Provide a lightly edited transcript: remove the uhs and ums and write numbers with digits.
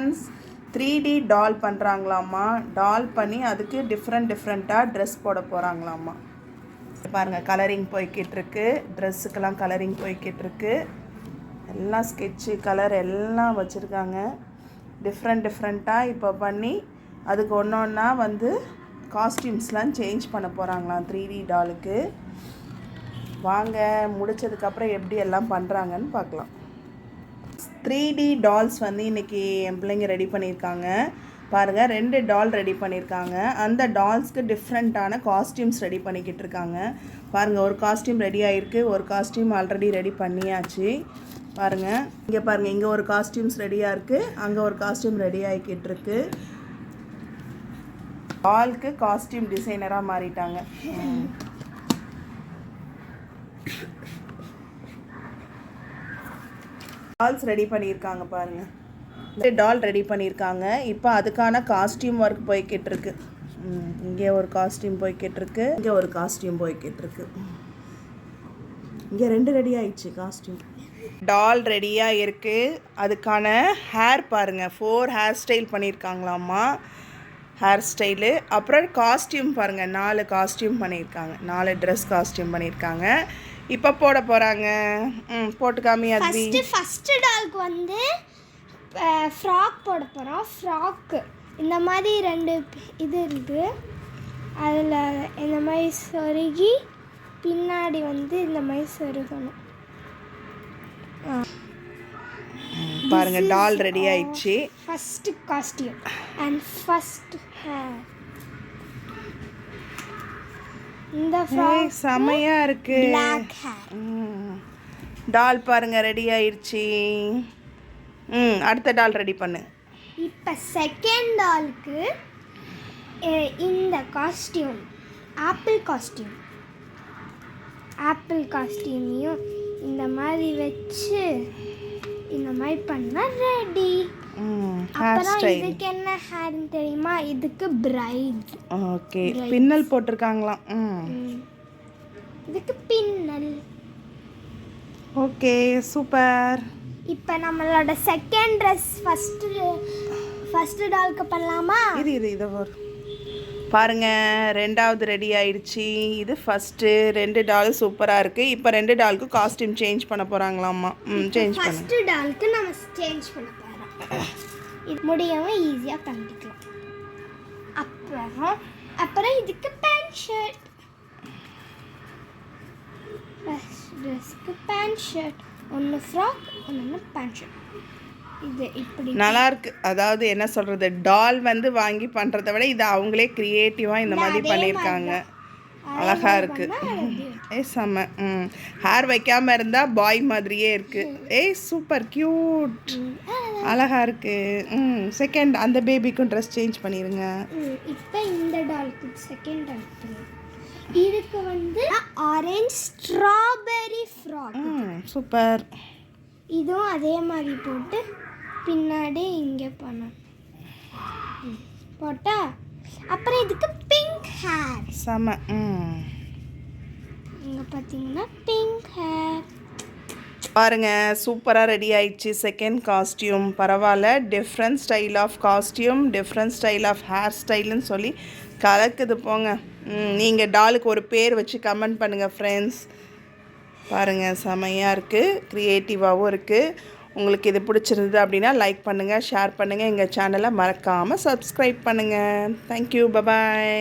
Friends, 3D டால் பண்ணுறாங்களாம்மா. டால் பண்ணி அதுக்கு டிஃப்ரெண்ட்டாக ட்ரெஸ் போட போகிறாங்களாம்மா. பாருங்கள், கலரிங் போய்கிட்டுருக்கு. ட்ரெஸ்ஸுக்கெல்லாம் கலரிங் போய்கிட்டுருக்கு. எல்லாம் ஸ்கெட்சு கலர் எல்லாம் வச்சுருக்காங்க. டிஃப்ரெண்ட்டாக இப்போ பண்ணி அதுக்கு ஒன்றா வந்து காஸ்டியூம்ஸ்லாம் சேஞ்ச் பண்ண போகிறாங்களாம் 3D டாலுக்கு. வாங்க, முடித்ததுக்கப்புறம் எப்படி எல்லாம் பண்ணுறாங்கன்னு பார்க்கலாம். 3D டால்ஸ் வந்து இன்றைக்கி என் பிள்ளைங்க ரெடி பண்ணியிருக்காங்க. பாருங்கள், 2 டால் ரெடி பண்ணியிருக்காங்க. அந்த டால்ஸ்க்கு டிஃப்ரெண்ட்டான காஸ்டியூம்ஸ் ரெடி பண்ணிக்கிட்டு இருக்காங்க. பாருங்கள், ஒரு காஸ்டியூம் ரெடி ஆகிருக்கு, ஒரு காஸ்டியூம் ஆல்ரெடி ரெடி பண்ணியாச்சு. பாருங்கள், இங்கே பாருங்கள், இங்கே ஒரு காஸ்டியூம்ஸ் ரெடியாக இருக்குது, அங்கே ஒரு காஸ்டியூம் ரெடி ஆகிக்கிட்டு இருக்கு. டால்க்கு காஸ்டியூம் டிசைனராக மாறிட்டாங்க. டால்ஸ் ரெடி பண்ணியிருக்காங்க. பாருங்கள், டால் ரெடி பண்ணியிருக்காங்க. இப்போ அதுக்கான காஸ்டியூம் ஒர்க் போய்கிட்டுருக்கு. இங்கே ஒரு காஸ்டியூம் போய்கிட்டுருக்கு, இங்கே ஒரு காஸ்டியூம் போய்கிட்டுருக்கு. இங்கே 2 ரெடி ஆயிடுச்சு காஸ்டியூம். டால் ரெடியாக இருக்குது. அதுக்கான ஹேர் பாருங்கள், 4 ஹேர் ஸ்டைல் பண்ணியிருக்காங்களாம்மா. ஹேர் ஸ்டைலு, அப்புறம் காஸ்டியூம் பாருங்கள், 4 காஸ்டியூம் பண்ணியிருக்காங்க. 4 ட்ரெஸ் காஸ்டியூம் பண்ணியிருக்காங்க. இப்போ போட போகிறாங்க. போட்டு காமியாது. ஃபஸ்ட்டு டாலுக்கு வந்து ஃப்ராக் போட போகிறோம். ஃப்ராக்கு இந்த மாதிரி 2 இது இருக்குது. அதில் இந்த மாதிரி சொருகி பின்னாடி வந்து இந்த மாதிரி சொருகணும். பாருங்க, டால் ரெடி ஆயிடுச்சு. First costume and first hair. இந்த ஃப்ராக் செமையா இருக்கு. Black hair. டால் பாருங்க, ரெடி ஆயிடுச்சு. அடுத்த டால் ரெடி பண்ணு. இப்போ செகண்ட் டாலுக்கு இந்த காஸ்டியூம் ஆப்பிள் காஸ்டியூமையும் இந்த மாதிரி வச்சு இந்த மாதிரி பண்ணால் ரெடி. அப்புறம் இதுக்கு என்ன ஹேர்னு தெரியுமா? இதுக்கு பிரைட். ஓகே, பின்னல் போட்டிருக்காங்களாம். இதுக்கு பின்னல். Okay, super. இப்போ நம்மளோட செகண்ட் ட்ரெஸ் ஃபர்ஸ்ட் டாலுக்கு பண்ணலாமா? இது பாருங்க, 2வது ரெடி ஆயிடுச்சு. இது ஃபர்ஸ்ட்டு 2 டால் சூப்பராக இருக்குது. இப்போ 2 டாலுக்கு காஸ்டியூம் சேஞ்ச் பண்ண போகிறாங்களாம்மா. சேஞ்ச் பண்ண ஃபர்ஸ்ட் டாலுக்கு நம்ம சேஞ்ச் பண்ண போகிறோம். இது முடியாமல் ஈஸியாக பண்ணிக்கலாம். அப்புறம் இதுக்கு பேண்ட் ஷர்ட். ட்ரெஸ்க்கு பேண்ட் ஷர்ட், ஒன்று ஃப்ராக், ஒன்று பேண்ட் ஷர்ட். இது இப்படி நல்லா இருக்கு. அதாவது என்ன சொல்கிறது, டால் வந்து வாங்கி பண்ணுறத விட இது அவங்களே க்ரியேட்டிவாக இந்த மாதிரி பண்ணியிருக்காங்க. அழகாக இருக்குது. செம்ம. ஹேர் வைக்காமல் இருந்தால் பாய் மாதிரியே இருக்குது. சூப்பர் க்யூட், அழகாக இருக்குது. செகண்ட் அந்த பேபிக்கும் ட்ரெஸ் சேஞ்ச் பண்ணிடுங்க. இப்போ இந்த டாலுக்கு செகண்ட் டாலுக்கு இதுக்கு வந்து ஆரஞ்சு ஸ்ட்ராபெரி ஃப்ராக். சூப்பர். இதுவும் அதே மாதிரி போட்டு பின்னாடி இங்கே பண்ணணும் போட்டா. அப்புறம் இதுக்கு பிங்க் ஹேர். செம. இங்கே பார்த்தீங்கன்னா பிங்க் ஹேர். பாருங்க, சூப்பராக ரெடி ஆயிடுச்சு செகண்ட் காஸ்டியூம். பரவாயில்ல, different style of costume, different style of hair ஸ்டைலுன்னு சொல்லி கலக்குது போங்க. நீங்கள் டாலுக்கு ஒரு பேர் வச்சு கமெண்ட் பண்ணுங்கள் ஃப்ரெண்ட்ஸ். பாருங்கள், செமையாக இருக்குது, க்ரியேட்டிவாகவும் இருக்குது. உங்களுக்கு இது பிடிச்சிருந்தது அப்படின்னா லைக் பண்ணுங்கள், ஷேர் பண்ணுங்கள். எங்கள் சேனலை மறக்காமல் சப்ஸ்கிரைப் பண்ணுங்கள். தேங்க்யூ. பபாய்.